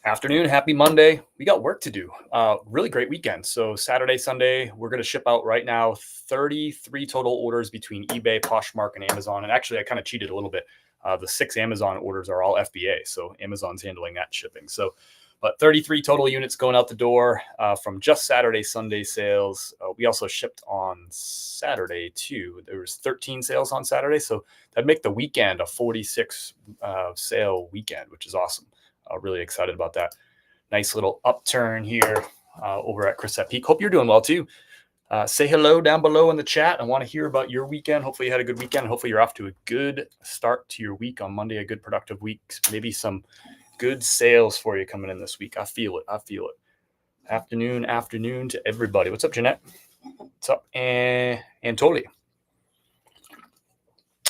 Afternoon, happy Monday. We got work to do. Really great weekend. So Saturday, Sunday, we're going to ship out right now 33 total orders between eBay, Poshmark, and Amazon. And actually, I kind of cheated a little bit. The 6 Amazon orders are all FBA, so Amazon's handling that shipping. But 33 total units going out the door from just Saturday, Sunday sales. We also shipped on Saturday too. There was 13 sales on Saturday, so that'd make the weekend a 46 sale weekend, which is awesome. Really excited about that. Nice little upturn here over at Chris at Peak. Hope you're doing well too. Say hello down below in the chat. I want to hear about your weekend. Hopefully you had a good weekend. Hopefully you're off to a good start to your week on Monday, a good productive week. Maybe some good sales for you coming in this week. I feel it. Afternoon to everybody. What's up, Jeanette? What's up, Antoli?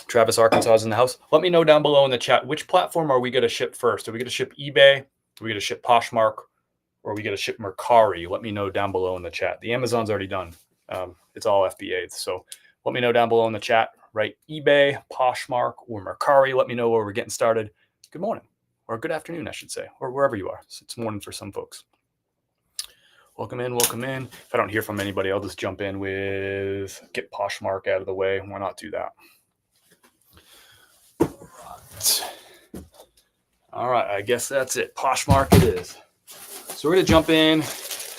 Travis, Arkansas is in the house. Let me know down below in the chat, which platform are we going to ship first? Are we going to ship eBay? Are we going to ship Poshmark? Or are we going to ship Mercari? Let me know down below in the chat. The Amazon's already done. It's all FBA. So let me know down below in the chat, right? eBay, Poshmark, or Mercari. Let me know where we're getting started. Good morning, or good afternoon, I should say, or wherever you are. So it's morning for some folks. Welcome in. If I don't hear from anybody, I'll just jump in with get Poshmark out of the way. Why not do that? All right, I guess that's it. Poshmark it is. So we're going to jump in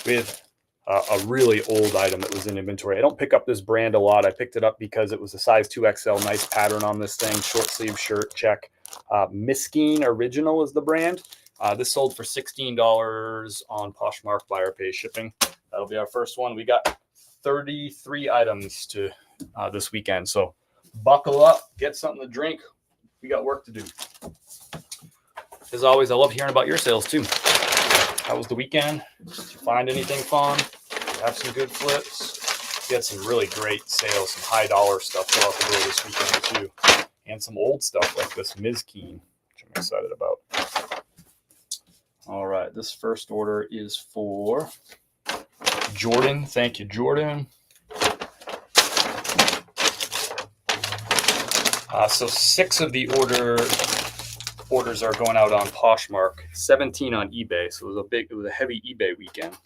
with a really old item that was in inventory. I don't pick up this brand a lot. I picked it up because it was a size 2XL. Nice pattern on this thing. Short sleeve shirt, check. Miskeen Original is the brand. This sold for $16 on Poshmark buyer pay shipping. That'll be our first one. We got 33 items to this weekend. So buckle up, get something to drink. We got work to do. As always, I love hearing about your sales too. How was the weekend? Did you find anything fun? Have some good flips? We had some really great sales, some high dollar stuff go out the door this weekend too. And some old stuff like this Miskeen, which I'm excited about. All right, this first order is for Jordan. Thank you, Jordan. So 6 of the orders are going out on Poshmark, 17 on eBay. So it was a heavy eBay weekend.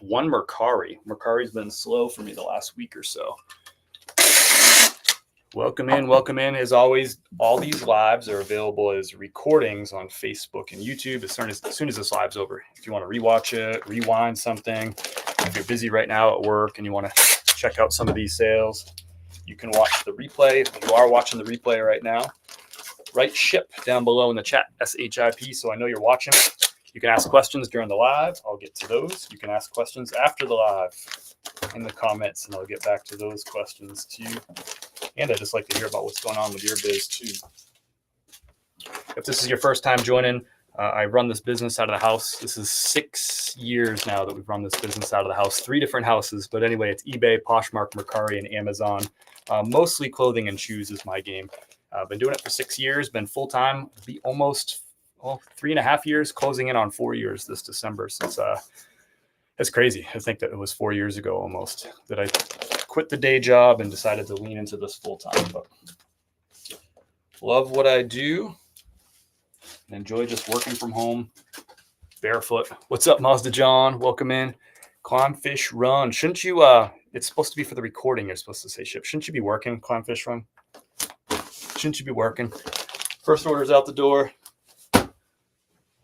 1 Mercari. Mercari's been slow for me the last week or so. Welcome in. As always, all these lives are available as recordings on Facebook and YouTube as soon as this live's over. If you want to rewatch it, rewind something, if you're busy right now at work and you want to check out some of these sales, you can watch the replay. If you are watching the replay right now, write ship down below in the chat, SHIP, so I know you're watching. You can ask questions during the live. I'll get to those. You can ask questions after the live in the comments, and I'll get back to those questions too. And I'd just like to hear about what's going on with your biz too. If this is your first time joining, I run this business out of the house. This is 6 years now that we've run this business out of the house. 3 different houses, but anyway, it's eBay, Poshmark, Mercari, and Amazon. Mostly clothing and shoes is my game. I've been doing it for 6 years, been full-time, be almost 3.5 years, closing in on 4 years this December. Since it's crazy. I think that it was 4 years ago almost that I quit the day job and decided to lean into this full-time. But love what I do and enjoy just working from home barefoot. What's up, Mazda John? Welcome in. Climb, fish, run. Shouldn't you, it's supposed to be for the recording. You're supposed to say ship. Shouldn't you be working, climb, fish, run? Shouldn't you be working? First order's out the door.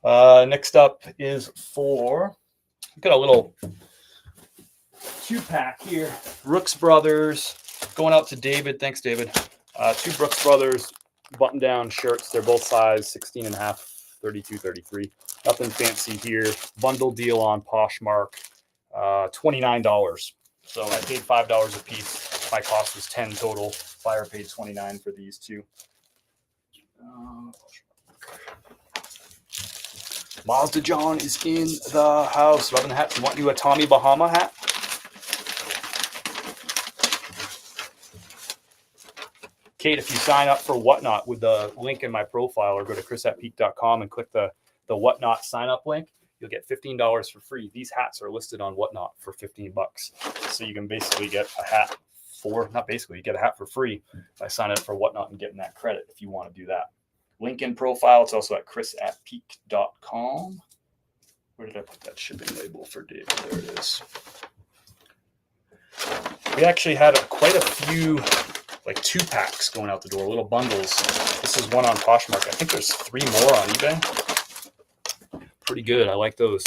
Next up is for, got a little 2-pack here. Brooks Brothers, going out to David. Thanks, David. 2 Brooks Brothers button-down shirts. They're both size 16.5, 32, 33. Nothing fancy here. Bundle deal on Poshmark, $29. So I paid $5 a piece. My cost was $10 total. Buyer paid $29 for these 2. Mazda John is in the house. Loving the hat. You want you a Tommy Bahama hat? Kate, if you sign up for Whatnot with the link in my profile or go to chrisatpeak.com and click the Whatnot sign up link, you'll get $15 for free. These hats are listed on Whatnot for $15. So you can basically get a hat for, not basically, you get a hat for free by signing up for Whatnot and getting that credit if you want to do that. Link in profile. It's also at chrisatpeak.com. Where did I put that shipping label for David? There it is. We actually had quite a few, like 2-packs going out the door, little bundles. This is one on Poshmark. I think there's 3 more on eBay. Pretty good. I like those.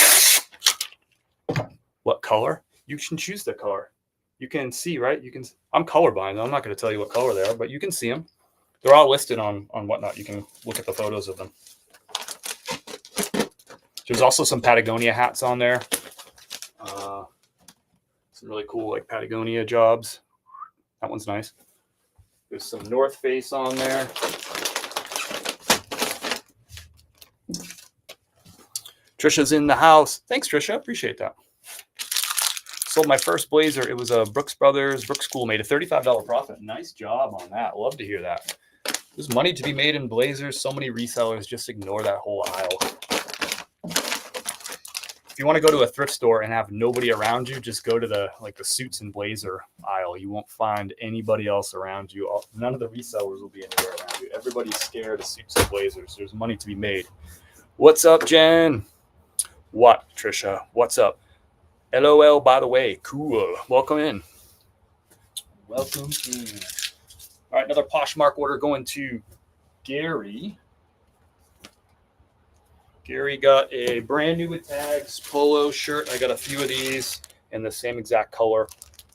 What color? You can choose the color. You can see, right? I'm colorblind. I'm not going to tell you what color they are, but you can see them. They're all listed on Whatnot. You can look at the photos of them. There's also some Patagonia hats on there. Some really cool like Patagonia jobs. That one's nice. There's some North Face on there. Trisha's in the house. Thanks, Trisha. Appreciate that. Sold my first blazer. It was a Brooks Brothers, Brooks School, made a $35 profit. Nice job on that. Love to hear that. There's money to be made in blazers. So many resellers. Just ignore that whole aisle. If you want to go to a thrift store and have nobody around you, just go to the suits and blazer aisle. You won't find anybody else around you. None of the resellers will be anywhere around you. Everybody's scared of suits and blazers. There's money to be made. What's up, Jen? What, Trisha? What's up? LOL, by the way. Cool. Welcome in. Welcome in. All right, another Poshmark order going to Gary. Gary got a brand new with tags polo shirt. I got a few of these in the same exact color.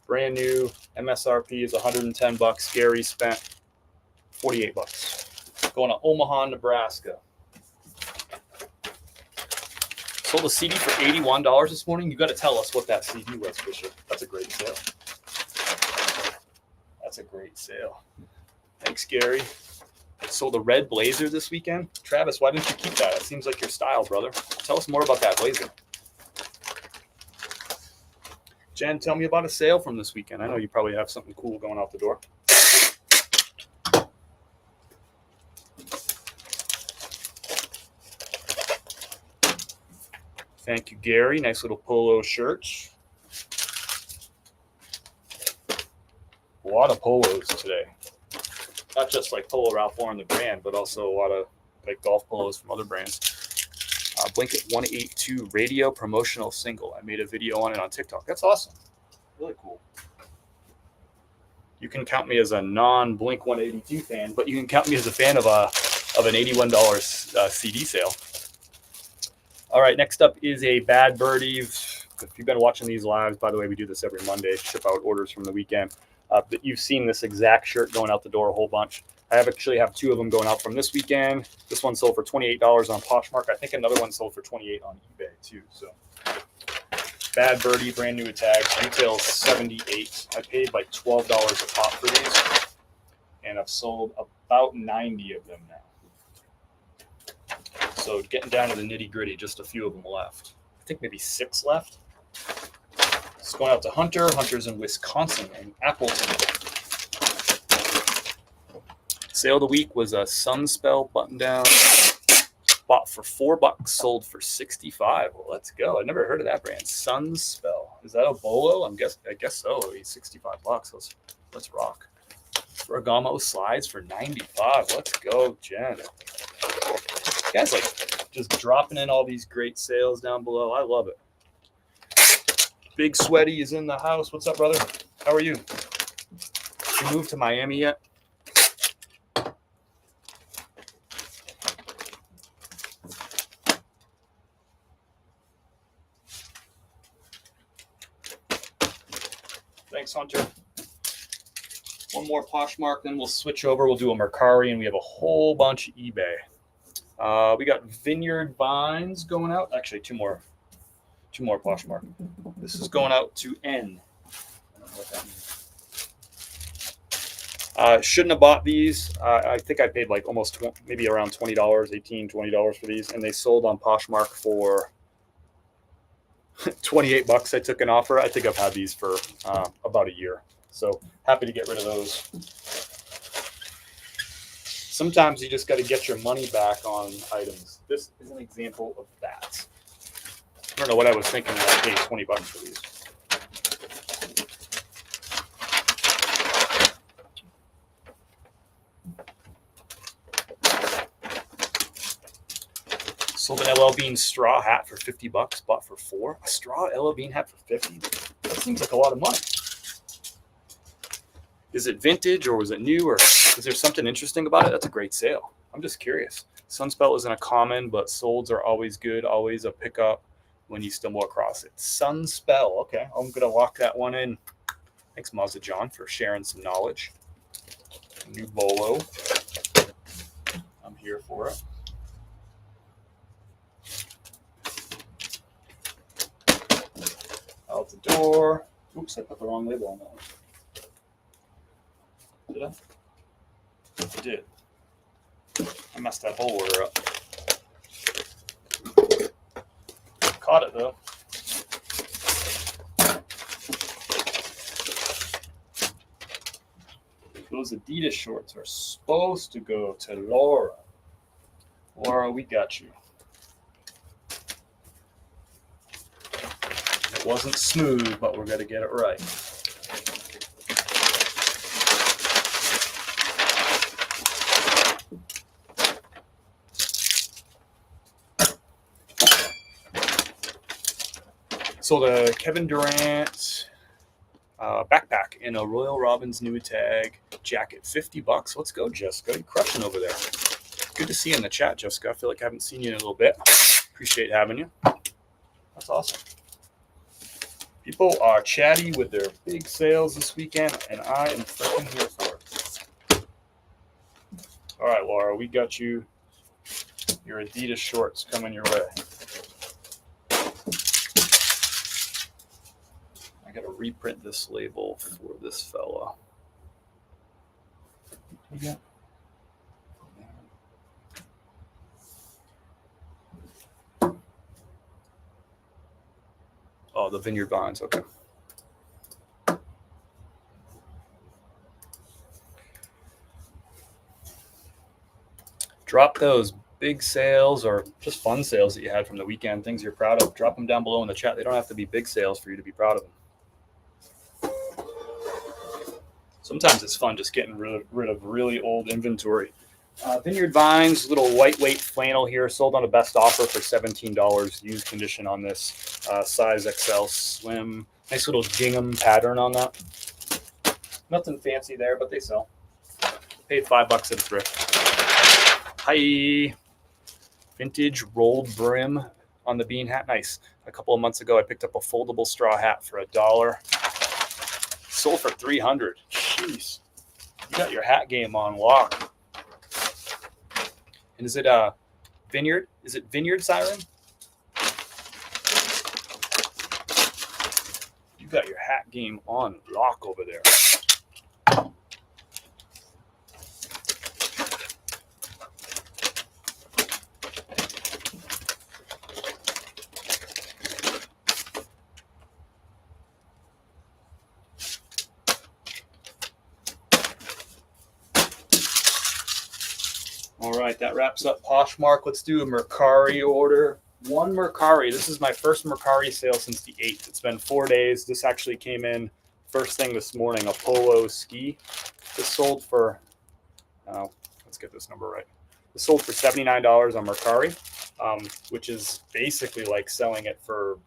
Brand new. MSRP is $110. Gary spent $48. Going to Omaha, Nebraska. Sold a CD for $81 this morning. You got to tell us what that CD was, Bishop. That's a great sale. That's a great sale. Thanks, Gary. Sold a red blazer this weekend. Travis, why didn't you keep that? It seems like your style, brother. Tell us more about that blazer. Jen, tell me about a sale from this weekend. I know you probably have something cool going out the door. Thank you, Gary. Nice little polo shirt. A lot of polos today. Not just like Polo Ralph Lauren, the brand, but also a lot of like golf polos from other brands. Blanket 182 radio promotional single. I made a video on it on TikTok. That's awesome. Really cool. You can count me as a non-Blink 182 fan, but you can count me as a fan of an $81 CD sale. All right, next up is a Bad Birdies. If you've been watching these lives, by the way, we do this every Monday, ship out orders from the weekend. But you've seen this exact shirt going out the door a whole bunch. I actually have 2 of them going out from this weekend. This one sold for $28 on Poshmark. I think another one sold for $28 on eBay too. So Bad Birdie, brand new tags, retail $78. I paid like $12 a pop for these, and I've sold about 90 of them now. So getting down to the nitty gritty, just a few of them left. I think maybe 6 left. It's going out to Hunter. Hunter's in Wisconsin and Appleton. Sale of the week was a Sunspell button down. Bought for $4, sold for $65. Well, let's go. I've never heard of that brand. Sunspell. Is that a bolo? I guess so. It's $65. Let's rock. Ferragamo slides for $95. Let's go, Jen. You guys like just dropping in all these great sales down below. I love it. Big Sweaty is in the house. What's up, brother? How are you? You moved to Miami yet? Thanks, Hunter. One more Poshmark, then we'll switch over. We'll do a Mercari, and we have a whole bunch of eBay. We got Vineyard Vines going out. Actually, two more Poshmark. This is going out to N. I don't know what that means. Shouldn't have bought these. I think I paid like almost maybe around $20, $18, $20 for these, and they sold on Poshmark for $28. I took an offer. I think I've had these for about a year. So happy to get rid of those. Sometimes you just got to get your money back on items. This is an example of that. I don't know what I was thinking when I paid $20 for these. Sold an LL Bean straw hat for $50, bought for $4. A straw LL Bean hat for $50? That seems like a lot of money. Is it vintage or was it new, or is there something interesting about it? That's a great sale. I'm just curious. Sunspell isn't a common, but solds are always good, always a pickup when you stumble across it. Sunspell. Okay, I'm going to lock that one in. Thanks, Mazda John, for sharing some knowledge. New bolo. I'm here for it. Out the door. Oops, I put the wrong label on that one. Did I? I did. I messed that whole order up. Caught it though. Those Adidas shorts are supposed to go to Laura. Laura, we got you. It wasn't smooth, but we're going to get it right. Sold a Kevin Durant backpack in a Royal Robbins new tag jacket, $50. Let's go, Jessica. You're crushing over there. Good to see you in the chat, Jessica. I feel like I haven't seen you in a little bit. Appreciate having you. That's awesome. People are chatty with their big sales this weekend, and I am freaking here for it. All right, Laura, we got you. Your Adidas shorts coming your way. I got to reprint this label for this fella. Yeah. Oh, the Vineyard Vines. Okay. Drop those big sales or just fun sales that you had from the weekend, things you're proud of. Drop them down below in the chat. They don't have to be big sales for you to be proud of them. Sometimes it's fun just getting rid of really old inventory. Vineyard Vines, little lightweight flannel here, sold on a best offer for $17. Used condition on this, size XL slim. Nice little gingham pattern on that. Nothing fancy there, but they sell. Paid $5 at a thrift. Hi. Vintage rolled brim on the bean hat. Nice. A couple of months ago, I picked up a foldable straw hat for $1. Sold for $300. Jeez. You got your hat game on lock. And is it Vineyard? Is it Vineyard Siren? You got your hat game on lock over there. All right, that wraps up Poshmark. Let's do a Mercari order. One Mercari. This is my first Mercari sale since the 8th. It's been 4 days. This actually came in first thing this morning, a polo ski. This sold for, let's get this number right. This sold for $79 on Mercari, which is basically like selling it for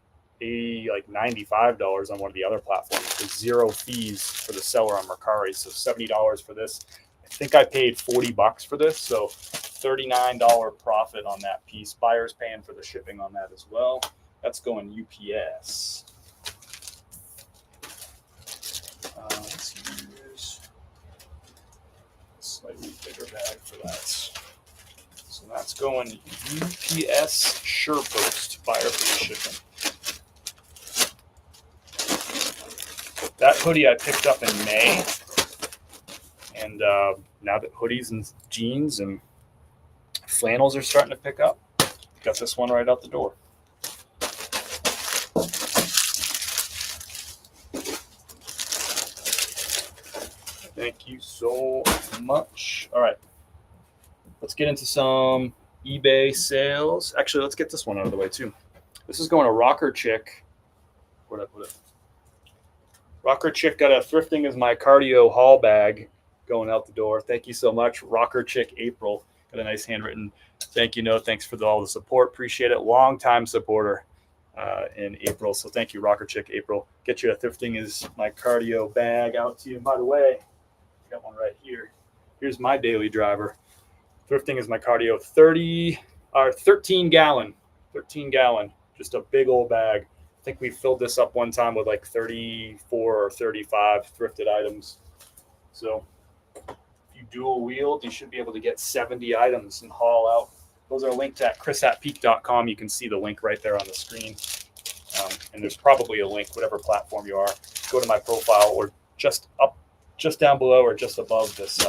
$95 on one of the other platforms. There's zero fees for the seller on Mercari. So $70 for this. I think I paid $40 for this, so $39 profit on that piece. Buyer's paying for the shipping on that as well. That's going UPS. Let's use a slightly bigger bag for that. So that's going UPS SurePost, buyer free shipping. That hoodie I picked up in May. And now that hoodies and jeans and flannels are starting to pick up, got this one right out the door. Thank you so much. All right, let's get into some eBay sales. Actually, let's get this one out of the way too. This is going to Rocker Chick. Where'd I put it? Rocker Chick got a thrifting as my cardio haul bag going out the door. Thank you so much, Rocker Chick April. Got a nice handwritten thank you note. Thanks for all the support. Appreciate it. Long time supporter in April. So thank you, Rocker Chick April. Get you a Thrifting is my cardio bag out to you. And by the way, I got one right here. Here's my daily driver. Thrifting is my cardio 13 gallon, just a big old bag. I think we filled this up one time with like 34 or 35 thrifted items. So if you dual wield, you should be able to get 70 items and haul out. Those are linked at chris@peak.com. You can see the link right there on the screen. And there's probably a link, whatever platform you are. Go to my profile or just down below or just above this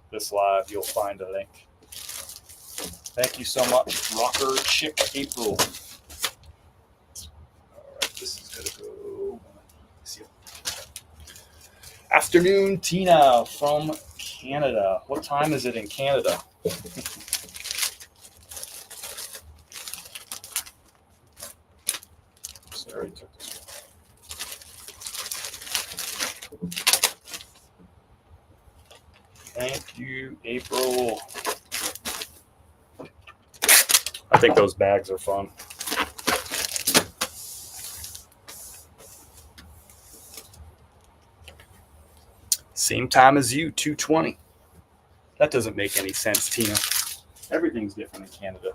this live, you'll find a link. Thank you so much, Rocker Chick April. All right, this is gonna go. See you. Afternoon, Tina from Canada. What time is it in Canada? Sorry, took this one. Thank you, April. I think those bags are fun. Same time as you, 2:20. That doesn't make any sense, Tina. Everything's different in Canada.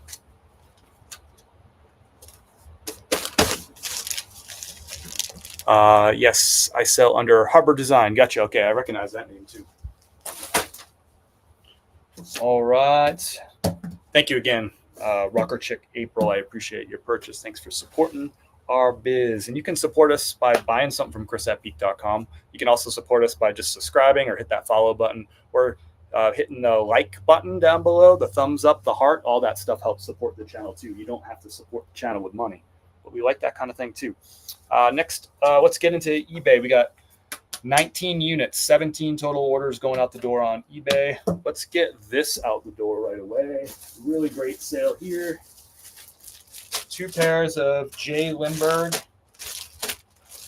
Yes, I sell under Harbor Design. Gotcha. Okay, I recognize that name too. All right. Thank you again, Rocker Chick April. I appreciate your purchase. Thanks for supporting our biz. And you can support us by buying something from chris@peak.com. You can also support us by just subscribing or hit that follow button or hitting the like button down below, the thumbs up, the heart. All that stuff helps support the channel too. You don't have to support the channel with money, but we like that kind of thing too. Next, let's get into eBay. We got 19 units, 17 total orders going out the door on eBay. Let's get this out the door right away. Really great sale here. 2 pairs of J. Lindbergh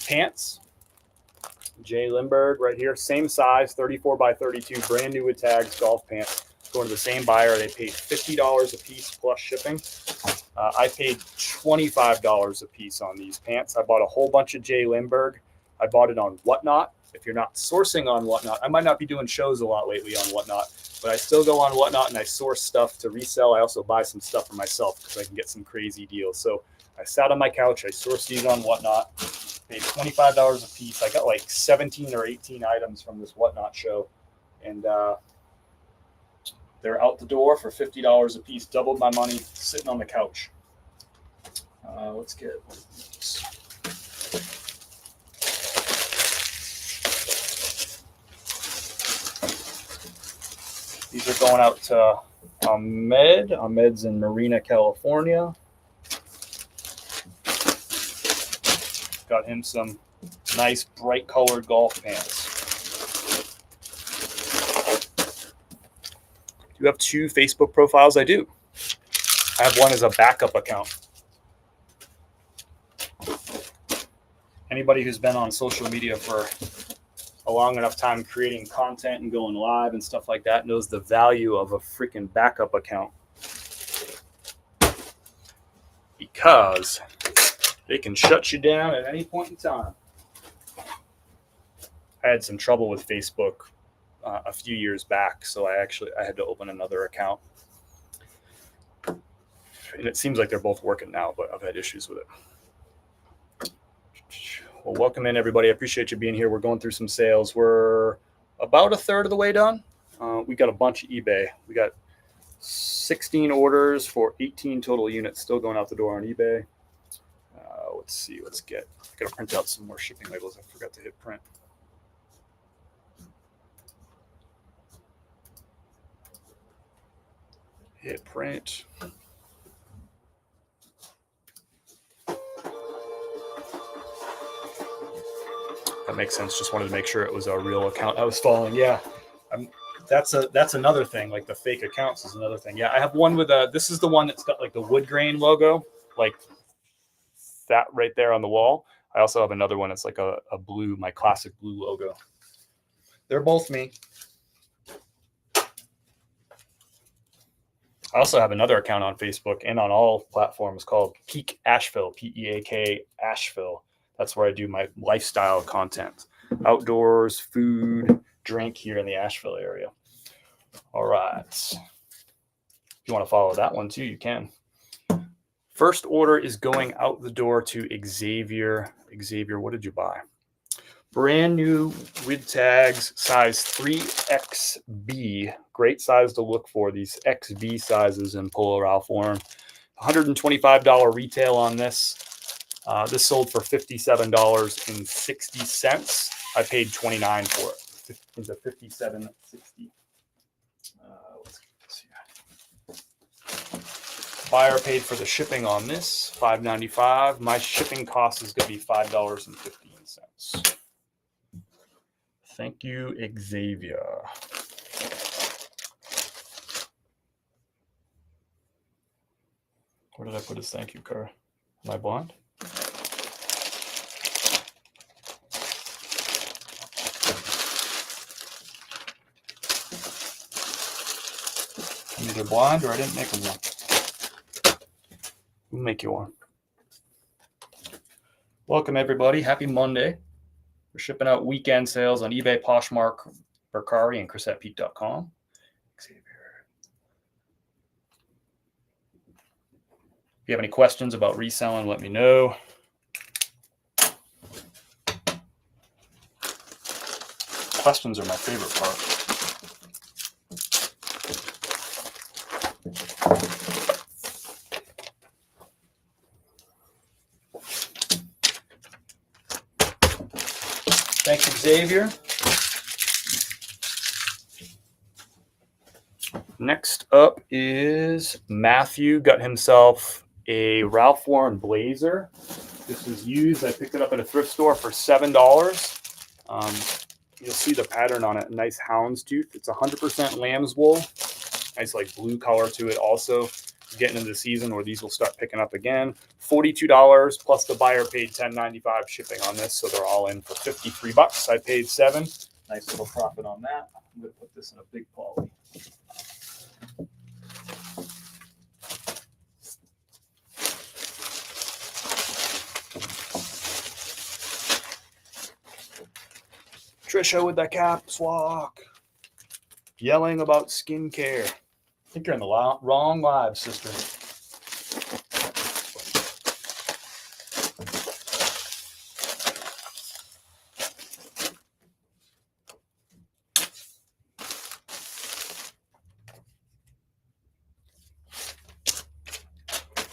pants. J. Lindbergh right here. Same size, 34 by 32, brand new with tags, golf pants. Going to the same buyer. They paid $50 a piece plus shipping. I paid $25 a piece on these pants. I bought a whole bunch of J. Lindbergh. I bought it on Whatnot. If you're not sourcing on Whatnot, I might not be doing shows a lot lately on Whatnot, but I still go on Whatnot and I source stuff to resell. I also buy some stuff for myself because I can get some crazy deals. So I sat on my couch. I sourced these on Whatnot. Paid $25 a piece. I got like 17 or 18 items from this Whatnot show. And they're out the door for $50 a piece. Doubled my money sitting on the couch. Let's get one of these. These are going out to Ahmed. Ahmed's in Marina, California. Got him some nice bright colored golf pants. Do you have 2 Facebook profiles? I do. I have one as a backup account. Anybody who's been on social media for a long enough time creating content and going live and stuff like that knows the value of a freaking backup account. Because they can shut you down at any point in time. I had some trouble with Facebook a few years back, so I had to open another account. And it seems like they're both working now, but I've had issues with it. Well, welcome in, everybody. I appreciate you being here. We're going through some sales. We're about a third of the way done. We got a bunch of eBay. We got 16 orders for 18 total units still going out the door on eBay. Let's see. I got to print out some more shipping labels. I forgot to hit print. Hit print. That makes sense. Just wanted to make sure it was a real account I was following. Yeah, that's another thing. Like the fake accounts is another thing. Yeah, I have one with this is the one that's got like the wood grain logo, like that right there on the wall. I also have another one that's like a blue, my classic blue logo. They're both me. I also have another account on Facebook and on all platforms called Peak Asheville, Peak Asheville. That's where I do my lifestyle content, outdoors, food, drink here in the Asheville area. All right. If you want to follow that one too, you can. First order is going out the door to Xavier. Xavier, what did you buy? Brand new with tags, size 3XB. Great size to look for, these XB sizes in Polo Ralph Lauren. $125 retail on this. This sold for $57.60. I paid $29 for it. It's a $57.60. Let's see. Buyer paid for the shipping on this, $5.95. My shipping cost is going to be $5.15. Thank you, Xavier. Where did I put his thank you card? Am I blind? I'm either blind or I didn't make him one. We'll make you one. Welcome, everybody. Happy Monday. We're shipping out weekend sales on eBay, Poshmark, Mercari, and ChrisAtPeak.com. Xavier. If you have any questions about reselling, let me know. Questions are my favorite part. Thanks, Xavier. Next up is Matthew. Got himself a Ralph Lauren blazer. This was used. I picked it up at a thrift store for $7. You'll see the pattern on it. Nice houndstooth. It's 100% lamb's wool. Nice like blue color to it also. Getting into the season where these will start picking up again. $42 plus the buyer paid $10.95 shipping on this, so they're all in for $53. I paid $7. Nice little profit on that. I'm going to put this in a big poly. Trisha with that caps lock, yelling about skincare. I think you're in the wrong live, sister.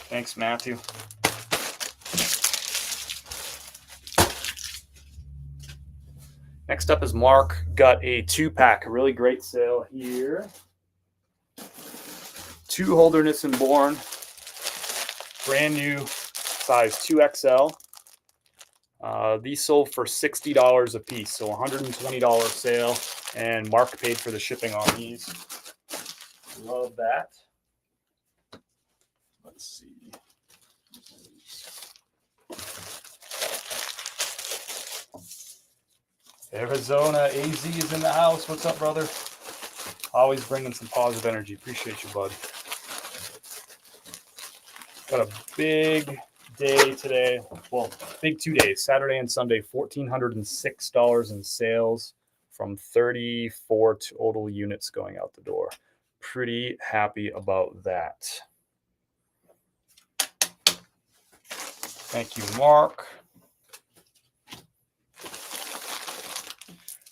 Thanks, Matthew. Next up is Mark. Got a 2-pack, a really great sale here. 2 Holderness and Born, brand new, size 2XL. These sold for $60 a piece, so $120 sale, and Mark paid for the shipping on these. Love that. Let's see. Arizona AZ is in the house. What's up, brother? Always bringing some positive energy. Appreciate you, bud. Got a big day today. Well, big 2 days, Saturday and Sunday. $1,406 in sales from 34 total units going out the door. Pretty happy about that. Thank you, Mark.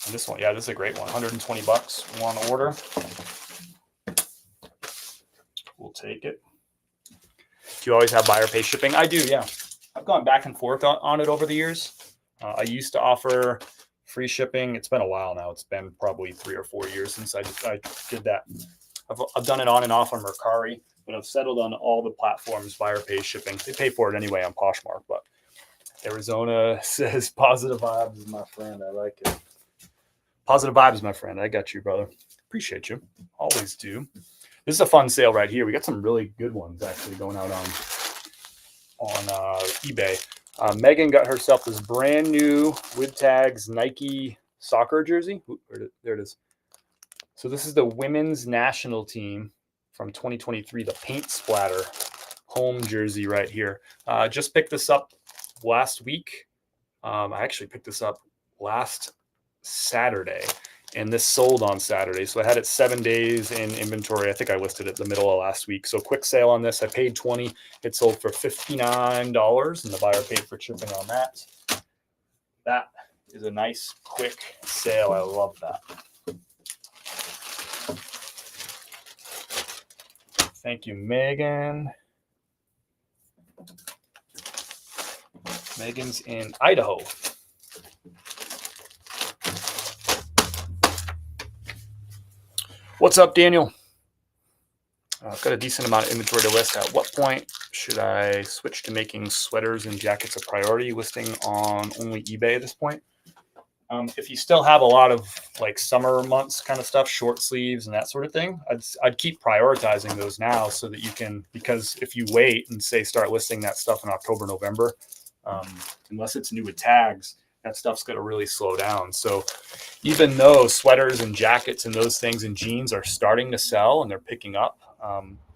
And this one, yeah, this is a great one. $120 one order. We'll take it. Do you always have buyer pay shipping? I do, yeah. I've gone back and forth on it over the years. I used to offer free shipping. It's been a while now. It's been probably 3 or 4 years since I did that. I've done it on and off on Mercari, but I've settled on all the platforms, buyer pay shipping. They pay for it anyway on Poshmark, but Arizona says positive vibes is my friend. I like it. Positive vibes, my friend. I got you, brother. Appreciate you. Always do. This is a fun sale right here. We got some really good ones actually going out on eBay. Megan got herself this brand new with tags Nike soccer jersey. There it is. So this is the women's national team. from 2023, the paint splatter home jersey right here. Just picked this up last week. I actually picked this up last Saturday, and this sold on Saturday. So I had it 7 days in inventory. I think I listed it the middle of last week. So quick sale on this. I paid $20. It sold for $59, and the buyer paid for shipping on that. That is a nice quick sale. I love that. Thank you, Megan. Megan's in Idaho. What's up, Daniel? I've got a decent amount of inventory to list. At what point should I switch to making sweaters and jackets a priority, listing on only eBay at this point? If you still have a lot of like summer months kind of stuff, short sleeves and that sort of thing, I'd keep prioritizing those now so that you can, because if you wait and say start listing that stuff in October, November, unless it's new with tags, that stuff's going to really slow down. So even though sweaters and jackets and those things and jeans are starting to sell and they're picking up,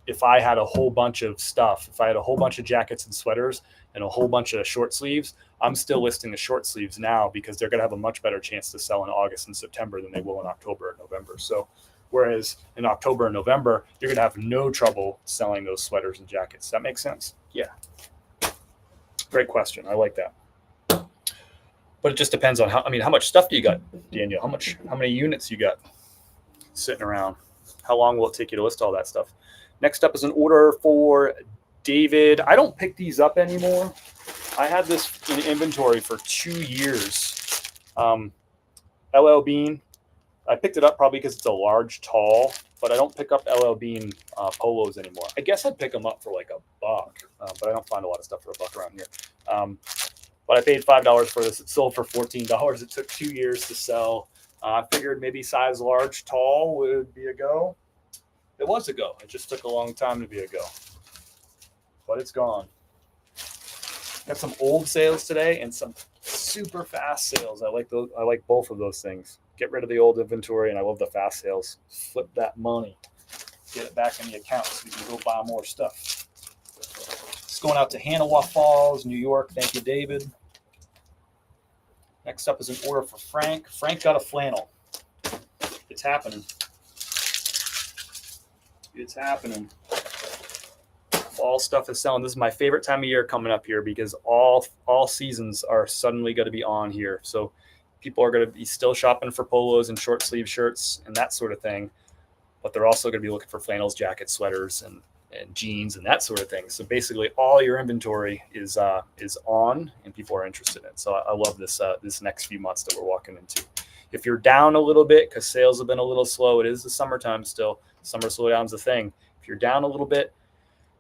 if I had a whole bunch of stuff, if I had a whole bunch of jackets and sweaters and a whole bunch of short sleeves, I'm still listing the short sleeves now because they're going to have a much better chance to sell in August and September than they will in October and November. So whereas in October and November, you're going to have no trouble selling those sweaters and jackets. Does that make sense? Yeah. Great question. I like that. But it just depends on how much stuff do you got, Daniel? How many units you got sitting around? How long will it take you to list all that stuff? Next up is an order for David. I don't pick these up anymore. I had this in inventory for 2 years. LL Bean. I picked it up probably because it's a large, tall, but I don't pick up LL Bean polos anymore. I guess I'd pick them up for like $1, but I don't find a lot of stuff for $1 around here. But I paid $5 for this. It sold for $14. It took 2 years to sell. I figured maybe size large, tall would be a go. It was a go. It just took a long time to be a go. But it's gone. Got some old sales today and some super fast sales. I like those. I like both of those things. Get rid of the old inventory, and I love the fast sales. Flip that money. Get it back in the account so we can go buy more stuff. It's going out to Hanawa Falls, New York. Thank you, David. Next up is an order for Frank. Frank got a flannel. It's happening. It's happening. Fall stuff is selling. This is my favorite time of year coming up here because all seasons are suddenly going to be on here. So people are going to be still shopping for polos and short sleeve shirts and that sort of thing. But they're also going to be looking for flannels, jackets, sweaters, and jeans and that sort of thing. So basically all your inventory is on and people are interested in it. So I love this this next few months that we're walking into. If you're down a little bit because sales have been a little slow, it is the summertime still. Summer slowdown's a thing. If you're down a little bit,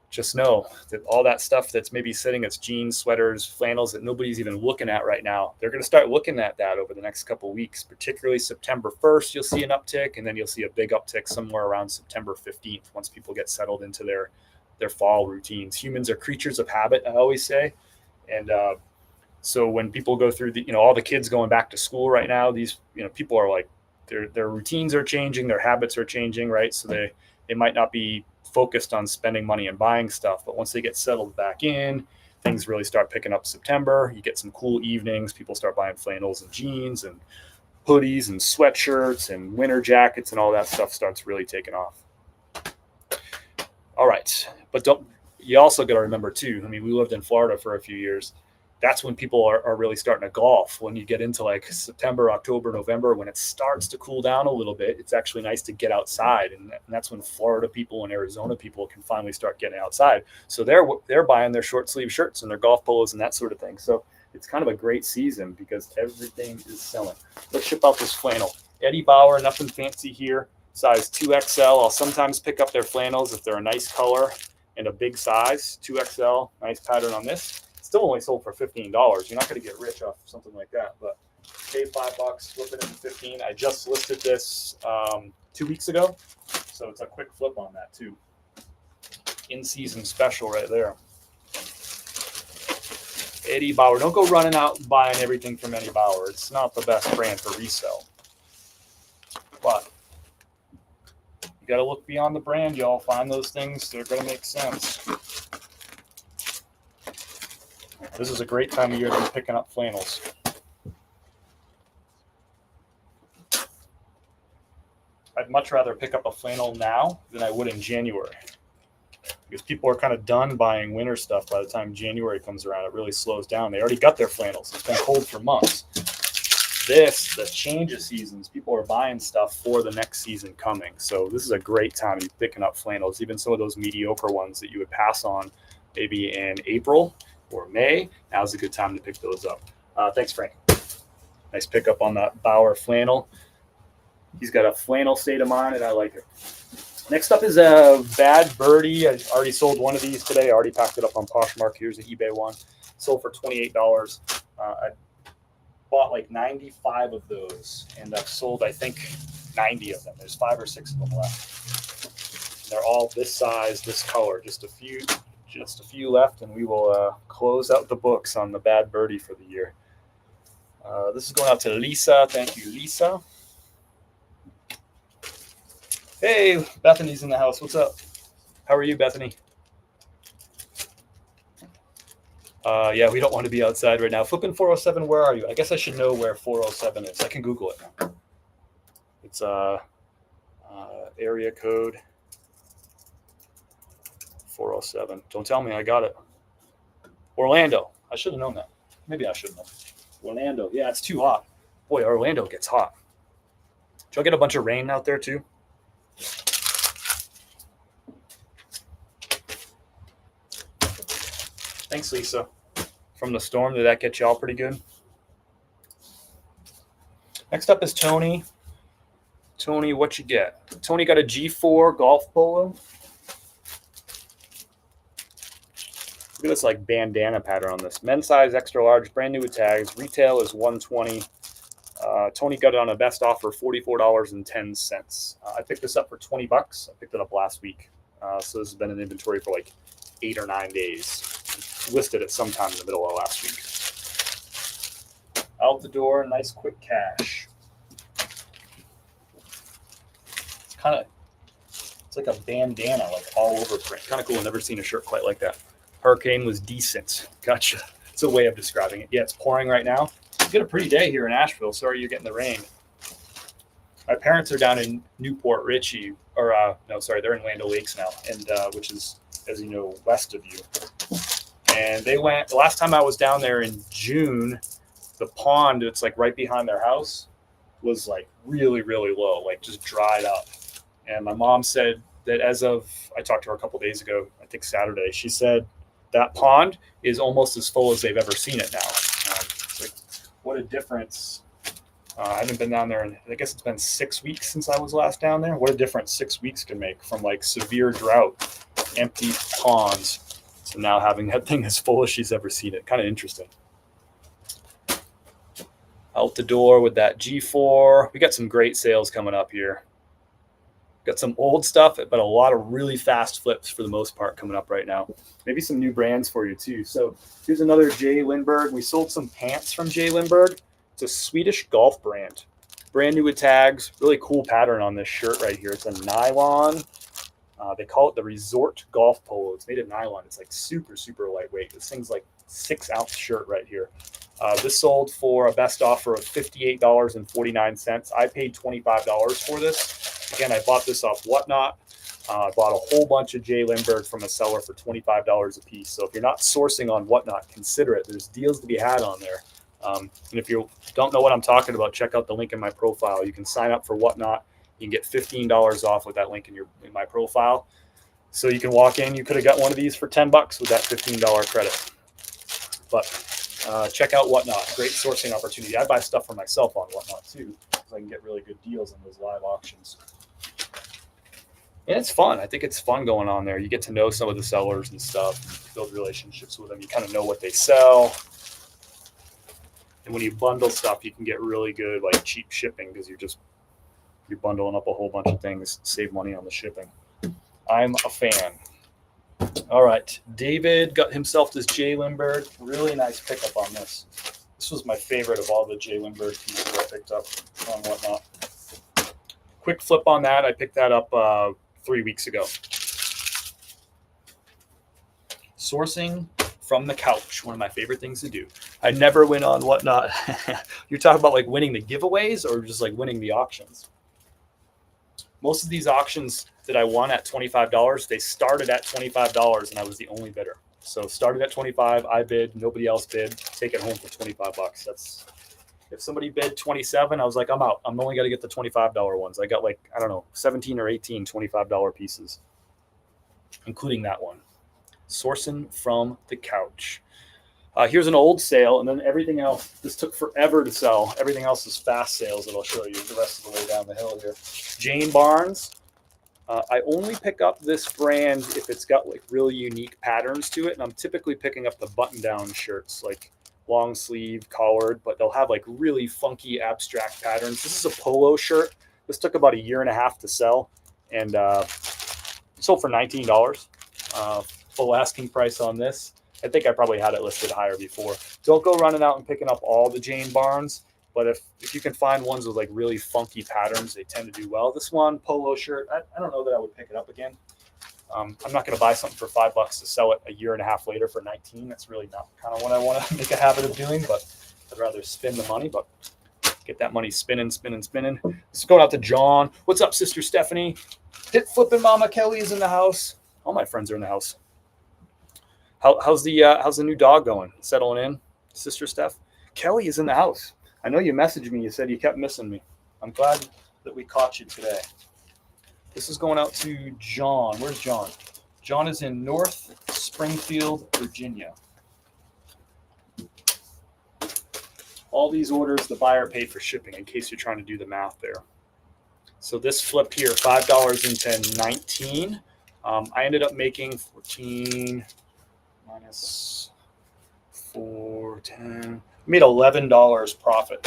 just know that all that stuff that's maybe sitting, it's jeans, sweaters, flannels that nobody's even looking at right now. They're going to start looking at that over the next couple of weeks, particularly September 1st. You'll see an uptick, and then you'll see a big uptick somewhere around September 15th once people get settled into their fall routines. Humans are creatures of habit, I always say. And so when people go through all the kids going back to school right now, these, people are like, their routines are changing, their habits are changing, right? So they might not be focused on spending money and buying stuff, but once they get settled back in, things really start picking up September. You get some cool evenings. People start buying flannels and jeans and hoodies and sweatshirts and winter jackets, and all that stuff starts really taking off. All right. But you also got to remember too, we lived in Florida for a few years. That's when people are really starting to golf. When you get into like September, October, November, when it starts to cool down a little bit, it's actually nice to get outside. And that's when Florida people and Arizona people can finally start getting outside. So they're buying their short sleeve shirts and their golf polos and that sort of thing. So it's kind of a great season because everything is selling. Let's ship out this flannel. Eddie Bauer, nothing fancy here. Size 2XL. I'll sometimes pick up their flannels if they're a nice color and a big size. 2XL, nice pattern on this. Still only sold for $15. You're not going to get rich off something like that, but pay $5, flip it into 15. I just listed this 2 weeks ago, so it's a quick flip on that too. In-season special right there. Eddie Bauer. Don't go running out and buying everything from Eddie Bauer. It's not the best brand for resale, but You got to look beyond the brand, y'all. Find those things that are going to make sense. This is a great time of year to be picking up flannels. I'd much rather pick up a flannel now than I would in January, because people are kind of done buying winter stuff by the time January comes around. It really slows down. They already got their flannels. It's been cold for months. The change of seasons, people are buying stuff for the next season coming. So this is a great time to be picking up flannels, even some of those mediocre ones that you would pass on maybe in April or May. Now's a good time to pick those up. Thanks, Frank. Nice pickup on that Bauer flannel. He's got a flannel state of mind, and I like it. Next up is a Bad Birdie. I already sold one of these today. I already packed it up on Poshmark. Here's an eBay one. Sold for $28. I bought like 95 of those, and I've sold, I think, 90 of them. There's 5 or 6 of them left. And they're all this size, this color. Just a few left, and we will close out the books on the Bad Birdie for the year. This is going out to Lisa. Thank you, Lisa. Hey, Bethany's in the house. What's up? How are you, Bethany? Yeah, we don't want to be outside right now. Flipping 407, where are you? I guess I should know where 407 is. I can Google it. It's area code 407. Don't tell me I got it. Orlando. I should have known that. Maybe I shouldn't have. Orlando. Yeah, it's too hot. Boy, Orlando gets hot. Did y'all get a bunch of rain out there too? Thanks, Lisa. From the storm, did that get y'all pretty good? Next up is Tony. Tony, what you get? Tony got a G4 golf polo. Look at this like bandana pattern on this. Men's size, extra large, brand new with tags. Retail is $120. Tony got it on a best offer, $44.10. I picked this up for $20. I picked it up last week. So this has been in inventory for like 8 or 9 days. Listed it sometime in the middle of last week. Out the door, nice quick cash. It's like a bandana, like all over print. Kind of cool. Never seen a shirt quite like that. Hurricane was decent. Gotcha. It's a way of describing it. Yeah, it's pouring right now. You get a pretty day here in Asheville. Sorry you're getting the rain. My parents are down in Newport Richey, they're in Land O'Lakes now, and which is, as you know, west of you. And they went, the last time I was down there in June, the pond that's like right behind their house was like really, really low, like just dried up. And my mom said that I talked to her a couple days ago, I think Saturday, she said that pond is almost as full as they've ever seen it now. It's like, what a difference. I haven't been down there, and I guess it's been 6 weeks since I was last down there. What a difference 6 weeks can make from like severe drought, empty ponds, to now having that thing as full as she's ever seen it. Kind of interesting. Out the door with that G4. We got some great sales coming up here. Got some old stuff, but a lot of really fast flips for the most part coming up right now. Maybe some new brands for you too. So here's another J. Lindbergh. We sold some pants from J. Lindbergh. It's a Swedish golf brand. Brand new with tags. Really cool pattern on this shirt right here. It's a nylon. They call it the Resort Golf Polo. It's made of nylon. It's like super, super lightweight. This thing's like 6-ounce shirt right here. This sold for a best offer of $58.49. I paid $25 for this. Again, I bought this off Whatnot. I bought a whole bunch of J. Lindbergh from a seller for $25 a piece. So if you're not sourcing on Whatnot, consider it. There's deals to be had on there. And if you don't know what I'm talking about, check out the link in my profile. You can sign up for Whatnot. You can get $15 off with that link in my profile. So you can walk in. You could have got one of these for $10 with that $15 credit. But check out Whatnot. Great sourcing opportunity. I buy stuff for myself on Whatnot too, because I can get really good deals on those live auctions. And it's fun. I think it's fun going on there. You get to know some of the sellers and stuff, build relationships with them. You kind of know what they sell. And when you bundle stuff, you can get really good, like cheap shipping, because you're bundling up a whole bunch of things, save money on the shipping. I'm a fan. All right. David got himself this J. Lindbergh. Really nice pickup on this. This was my favorite of all the J. Lindbergh pieces I picked up on Whatnot. quick flip on that. I picked that up 3 weeks ago. Sourcing from the couch, one of my favorite things to do. I never win on Whatnot. You're talking about like winning the giveaways or just like winning the auctions? Most of these auctions that I won at $25, they started at $25 and I was the only bidder. So started at 25, I bid, nobody else bid, take it home for 25 bucks. That's, if somebody bid 27, I was like, I'm out. I'm only got to get the $25 ones. I got like, I don't know, 17 or 18 $25 pieces, including that one. Sourcing from the couch. Here's an old sale, and then everything else, this took forever to sell. Everything else is fast sales that I'll show you the rest of the way down the hill here. Jane Barnes. I only pick up this brand if it's got like really unique patterns to it, and I'm typically picking up the button-down shirts, like long sleeve, collared, but they'll have like really funky abstract patterns. This is a polo shirt. This took about 1.5 years to sell, and sold for $19. Full asking price on this. I think I probably had it listed higher before. Don't go running out and picking up all the Jane Barnes, but if you can find ones with like really funky patterns, they tend to do well. This one, polo shirt, I don't know that I would pick it up again. I'm not going to buy something for $5 to sell it 1.5 years later for 19. That's really not kind of what I want to make a habit of doing, but I'd rather spend the money, but get that money spinning. This is going out to John. What's up, Sister Stephanie? Hit flipping Mama Kelly is in the house. All my friends are in the house. How's the new dog going? Settling in, Sister Steph? Kelly is in the house. I know you messaged me. You said you kept missing me. I'm glad that we caught you today. This is going out to John. Where's John? John is in North Springfield, Virginia. All these orders, the buyer paid for shipping, in case you're trying to do the math there. So this flip here, $5 into 19. I ended up making 14 minus 4, 10. Made $11 profit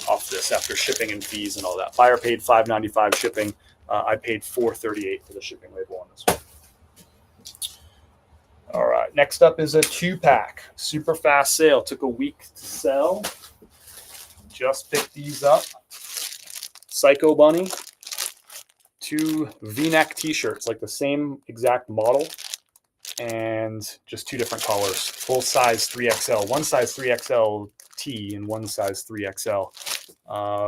off this after shipping and fees and all that. Buyer paid $5.95 shipping. I paid $4.38 for the shipping label on this one. All right, next up is a 2-pack. Super fast sale. Took a week to sell. Just picked these up. Psycho Bunny. 2 V-neck t-shirts, like the same exact model, and just 2 different colors. Full size 3XL. One size 3XL T and one size 3XL.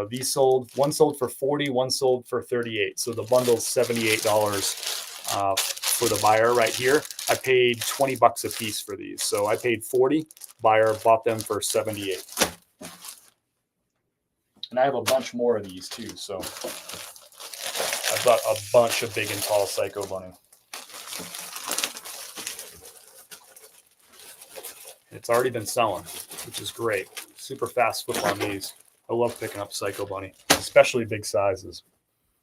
These sold, one sold for $40, one sold for $38. So the bundle's $78 for the buyer right here. I paid $20 a piece for these. So I paid $40. Buyer bought them for $78. And I have a bunch more of these too. So I've got a bunch of big and tall Psycho Bunny. It's already been selling, which is great. Super fast flip on these. I love picking up Psycho Bunny, especially big sizes.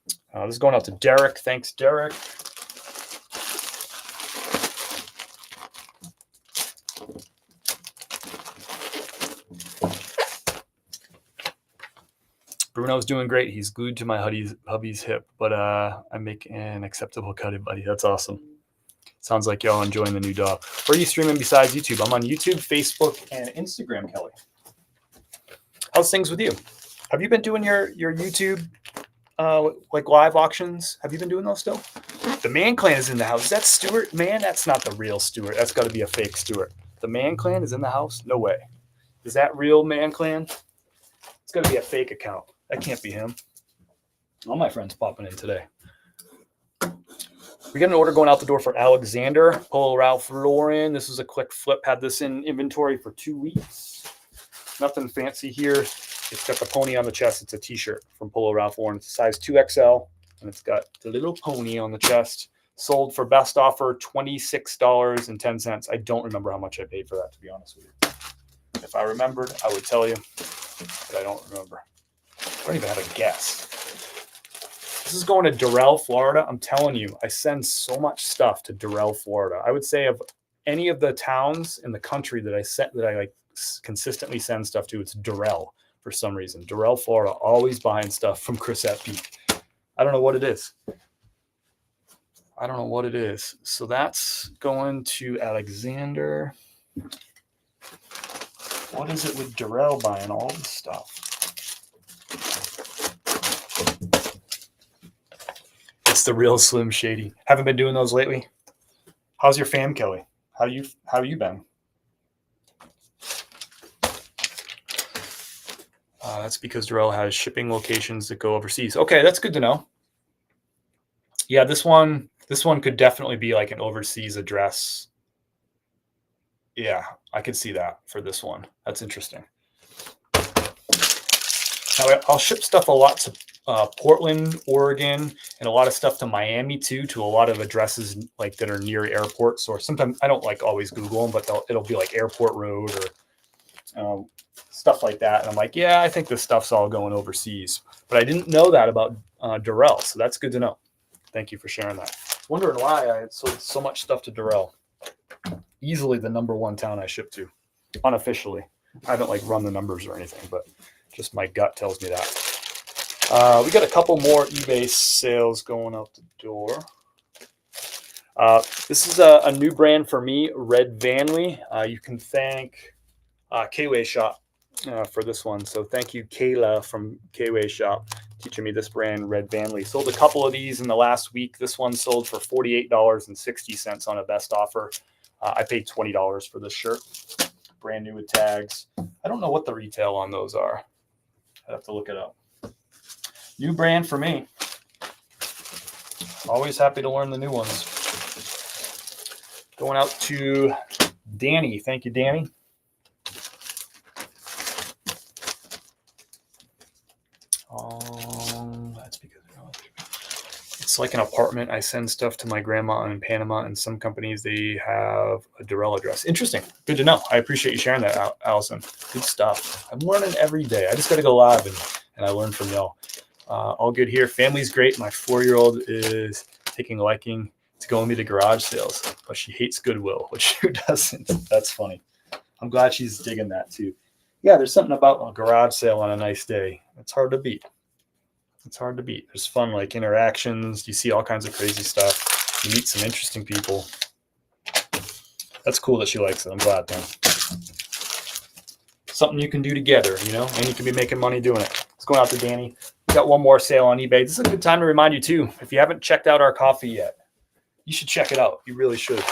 This is going out to Derek. Thanks, Derek. Bruno's doing great. He's glued to my hubby's hip, but I make an acceptable cut, buddy. That's awesome. Sounds like y'all enjoying the new dog. Where are you streaming besides YouTube? I'm on YouTube, Facebook, and Instagram, Kelly. How's things with you? Have you been doing your YouTube like live auctions? Have you been doing those still? The Man Clan is in the house. Is that Stuart? Man, that's not the real Stuart. That's got to be a fake Stuart. The Man Clan is in the house? No way. Is that real Man Clan? It's got to be a fake account. That can't be him. All my friends popping in today. We got an order going out the door for Alexander, Polo Ralph Lauren. This is a quick flip. Had this in inventory for 2 weeks. Nothing fancy here. It's got the pony on the chest. It's a t-shirt from Polo Ralph Lauren. It's size 2XL, and it's got the little pony on the chest. Sold for best offer, $26.10. I don't remember how much I paid for that, to be honest with you. If I remembered, I would tell you, but I don't remember. I don't even have a guess. This is going to Durrell, Florida. I'm telling you, I send so much stuff to Durrell, Florida. I would say of any of the towns in the country that I like consistently send stuff to, it's Durrell for some reason. Durrell, Florida, always buying stuff from Chris at Peak. I don't know what it is. So that's going to Alexander. What is it with Durrell buying all this stuff? It's the real Slim Shady. Haven't been doing those lately. How's your fam, Kelly? How you been? That's because Darrell has shipping locations that go overseas. Okay, that's good to know. Yeah, this one could definitely be like an overseas address. Yeah, I could see that for this one. That's interesting. Now, I'll ship stuff a lot to Portland, Oregon, and a lot of stuff to Miami too, to a lot of addresses like that are near airports. Or sometimes I don't like always Google them, but it'll be like Airport Road or stuff like that. And I'm like, yeah, I think this stuff's all going overseas. But I didn't know that about Darrell, so that's good to know. Thank you for sharing that. Wondering why I sold so much stuff to Darrell. Easily the #1 town I ship to, unofficially. I haven't like run the numbers or anything, but just my gut tells me that. We got a couple more eBay sales going out the door. This is a new brand for me, Red Vanley. You can thank K-Way Shop for this one. So thank you, Kayla from K-Way Shop, teaching me this brand, Red Vanley. Sold a couple of these in the last week. This one sold for $48.60 on a best offer. I paid $20 for this shirt. Brand new with tags. I don't know what the retail on those are. I'd have to look it up. New brand for me. Always happy to learn the new ones. Going out to Danny. Thank you, Danny. That's because it's like an apartment. I send stuff to my grandma in Panama, and some companies, they have a Darrell address. Interesting. Good to know. I appreciate you sharing that, Allison. Good stuff. I'm learning every day. I just got to go live and I learn from y'all. All good here. Family's great. My 4-year-old is taking a liking to going me to garage sales, but she hates Goodwill, which who doesn't? That's funny. I'm glad she's digging that too. Yeah, there's something about a garage sale on a nice day. It's hard to beat. It's hard to beat. There's fun, like interactions. You see all kinds of crazy stuff. You meet some interesting people. That's cool that she likes it. I'm glad, man. Something you can do together, you know, and you can be making money doing it. Let's go out to Danny. We got one more sale on eBay. This is a good time to remind you too. If you haven't checked out our coffee yet, you should check it out. You really should.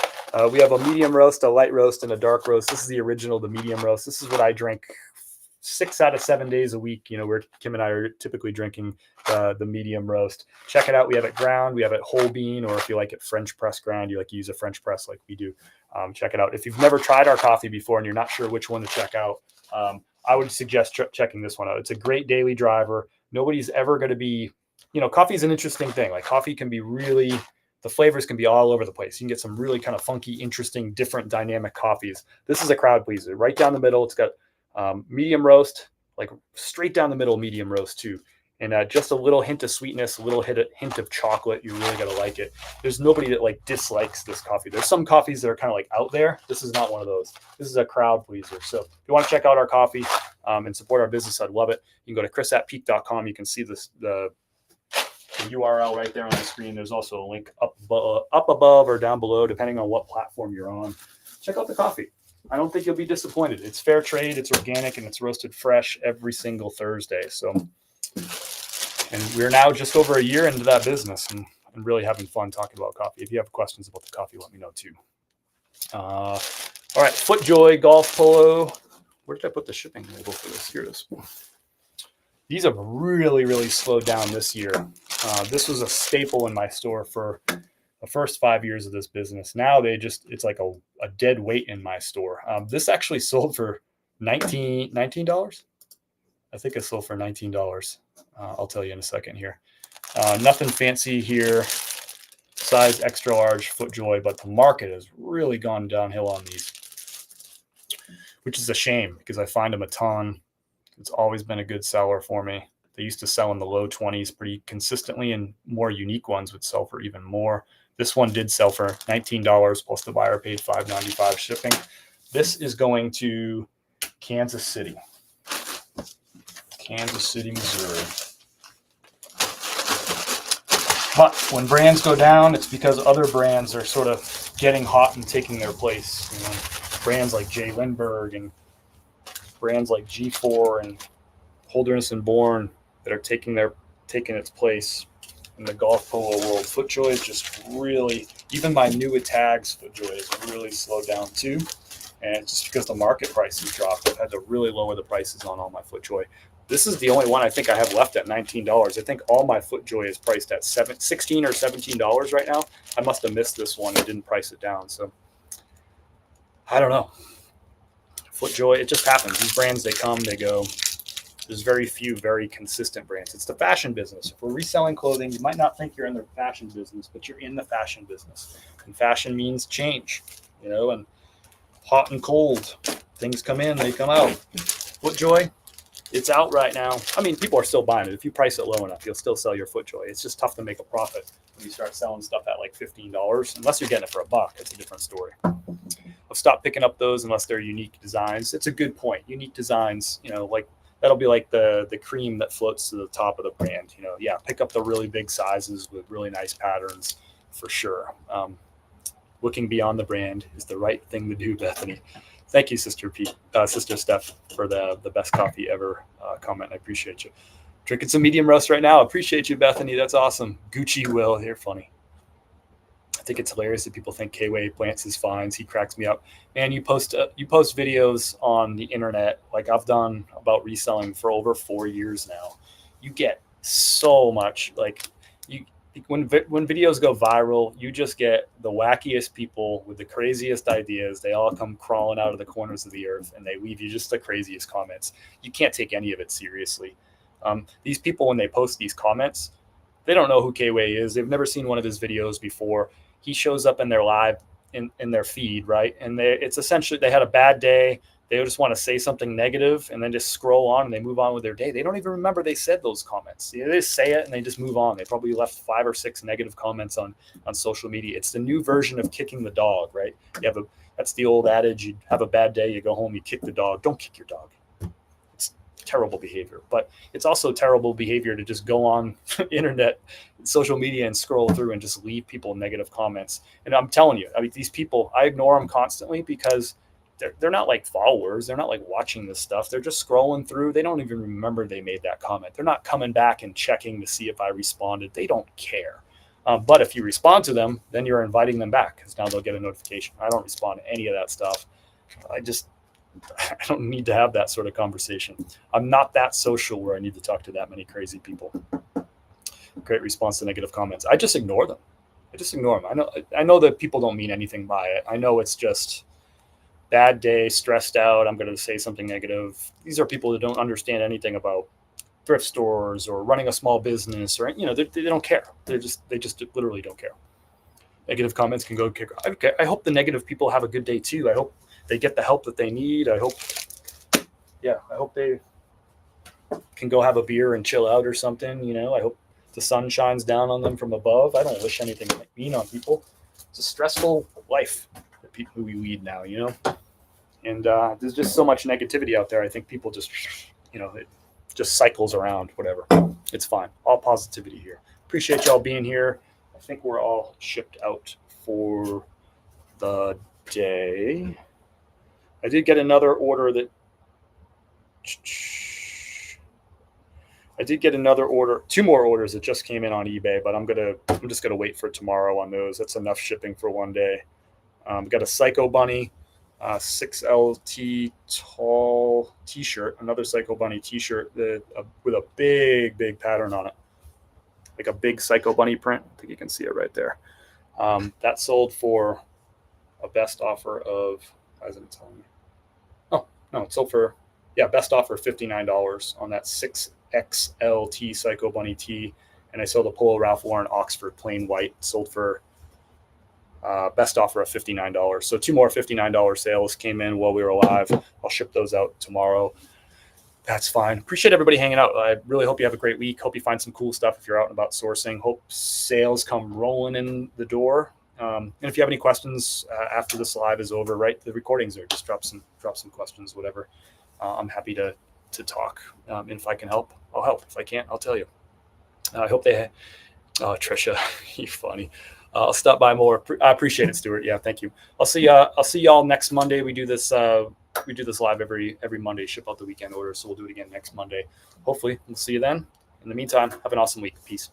We have a medium roast, a light roast, and a dark roast. This is the original, the medium roast. This is what I drink 6 out of 7 days a week. You know, where Kim and I are typically drinking the medium roast. Check it out. We have it ground. We have it whole bean, or if you like it French press ground, you like to use a French press like we do. Check it out. If you've never tried our coffee before and you're not sure which one to check out, I would suggest checking this one out. It's a great daily driver. Nobody's ever going to be, you know, coffee is an interesting thing. Like coffee can be really, the flavors can be all over the place. You can get some really kind of funky, interesting, different dynamic coffees. This is a crowd pleaser. Right down the middle, it's got medium roast, like straight down the middle medium roast too. And just a little hint of sweetness, a little hint of chocolate. You're really going to like it. There's nobody that like dislikes this coffee. There's some coffees that are kind of like out there. This is not one of those. This is a crowd pleaser. So if you want to check out our coffee and support our business, I'd love it. You can go to chris@peak.com. You can see this, the URL right there on the screen. There's also a link up above or down below, depending on what platform you're on. Check out the coffee. I don't think you'll be disappointed. It's fair trade, it's organic, and it's roasted fresh every single Thursday. So, and we're now just over a year into that business and really having fun talking about coffee. If you have questions about the coffee, let me know too. All right, FootJoy Golf Polo. Where did I put the shipping label for this? Here it is. These have really, really slowed down this year. This was a staple in my store for the first 5 years of this business. Now it's like a dead weight in my store. This actually sold for $19. I think it sold for $19. I'll tell you in a second here. Nothing fancy here. Size extra large FootJoy, but the market has really gone downhill on these, which is a shame because I find them a ton. It's always been a good seller for me. They used to sell in the low 20s pretty consistently, and more unique ones would sell for even more. This one did sell for $19 plus the buyer paid $5.95 shipping. This is going to Kansas City, Missouri. But when brands go down, it's because other brands are sort of getting hot and taking their place. You know, brands like J. Lindbergh and brands like G4 and Holderness and Bourne that are taking its place. in the golf polo world. FootJoy is just really, even my newer tags, FootJoy is really slowed down too. And it's just because the market prices dropped, I've had to really lower the prices on all my FootJoy. This is the only one I think I have left at $19. I think all my FootJoy is priced at $16 or $17 right now. I must have missed this one and didn't price it down. So I don't know. FootJoy, it just happens. These brands, they come, they go. There's very few very consistent brands. It's the fashion business. If we're reselling clothing, you might not think you're in the fashion business, but you're in the fashion business. And fashion means change, and hot and cold. Things come in, they come out. FootJoy, it's out right now. I mean, people are still buying it. If you price it low enough, you'll still sell your FootJoy. It's just tough to make a profit when you start selling stuff at like $15. Unless you're getting it for $1, it's a different story. I've stopped picking up those unless they're unique designs. It's a good point. Unique designs, like that'll be like the cream that floats to the top of the brand. Yeah, pick up the really big sizes with really nice patterns for sure. Looking beyond the brand is the right thing to do, Bethany. Thank you, Sister Steph, for the best coffee ever comment. I appreciate you. Drinking some medium roast right now. Appreciate you, Bethany. That's awesome. Gucci Will, you're funny. I think it's hilarious that people think K-Way plants his finds. He cracks me up. Man, you post videos on the internet like I've done about reselling for over 4 years now. You get so much when videos go viral, you just get the wackiest people with the craziest ideas. They all come crawling out of the corners of the earth and they leave you just the craziest comments. You can't take any of it seriously. These people, when they post these comments, they don't know who K-Way is. They've never seen one of his videos before. He shows up in their live in their feed, right? And it's essentially they had a bad day. They just want to say something negative and then just scroll on and they move on with their day. They don't even remember they said those comments. They just say it and they just move on. They probably left 5 or 6 negative comments on social media. It's the new version of kicking the dog, right? That's the old adage. You have a bad day, you go home, you kick the dog. Don't kick your dog. It's terrible behavior, but it's also terrible behavior to just go on internet, social media and scroll through and just leave people negative comments. And I'm telling you, these people, I ignore them constantly because they're not like followers. They're not like watching this stuff. They're just scrolling through. They don't even remember they made that comment. They're not coming back and checking to see if I responded. They don't care. But if you respond to them, then you're inviting them back because now they'll get a notification. I don't respond to any of that stuff. I don't need to have that sort of conversation. I'm not that social where I need to talk to that many crazy people. Great response to negative comments. I just ignore them. I know that people don't mean anything by it. I know it's just bad day, stressed out. I'm going to say something negative. These are people that don't understand anything about thrift stores or running a small business or, they don't care. They just literally don't care. Negative comments can go kick. Okay. I hope the negative people have a good day too. I hope they get the help that they need. I hope they can go have a beer and chill out or something. I hope the sun shines down on them from above. I don't wish anything mean on people. It's a stressful life that people we lead now, and there's just so much negativity out there. I think people just, it just cycles around, whatever. It's fine. All positivity here. Appreciate y'all being here. I think we're all shipped out for the day. I did get another order two more orders that just came in on eBay, but I'm just gonna wait for tomorrow on those. That's enough shipping for one day. Got a Psycho Bunny 6LT tall t-shirt, another Psycho Bunny t-shirt with a big pattern on it, like a big Psycho Bunny print. I think you can see it right there. That sold for a best offer of, why isn't it telling me? Oh, no, it sold for, best offer $59 on that 6XLT Psycho Bunny tee. And I sold a Polo Ralph Lauren Oxford plain white, sold for best offer of $59. So 2 more $59 sales came in while we were alive. I'll ship those out tomorrow. That's fine. Appreciate everybody hanging out. I really hope you have a great week. Hope you find some cool stuff if you're out and about sourcing. Hope sales come rolling in the door. And if you have any questions after this live is over, right? The recordings are just drop some questions, whatever. I'm happy to talk. And if I can help, I'll help. If I can't, I'll tell you. I hope oh, Trisha, you're funny. I'll stop by more. I appreciate it, Stuart. Yeah, thank you. I'll see y'all next Monday. We do this live every Monday. Ship out the weekend order, so we'll do it again next Monday. Hopefully, we'll see you then. In the meantime, have an awesome week. Peace.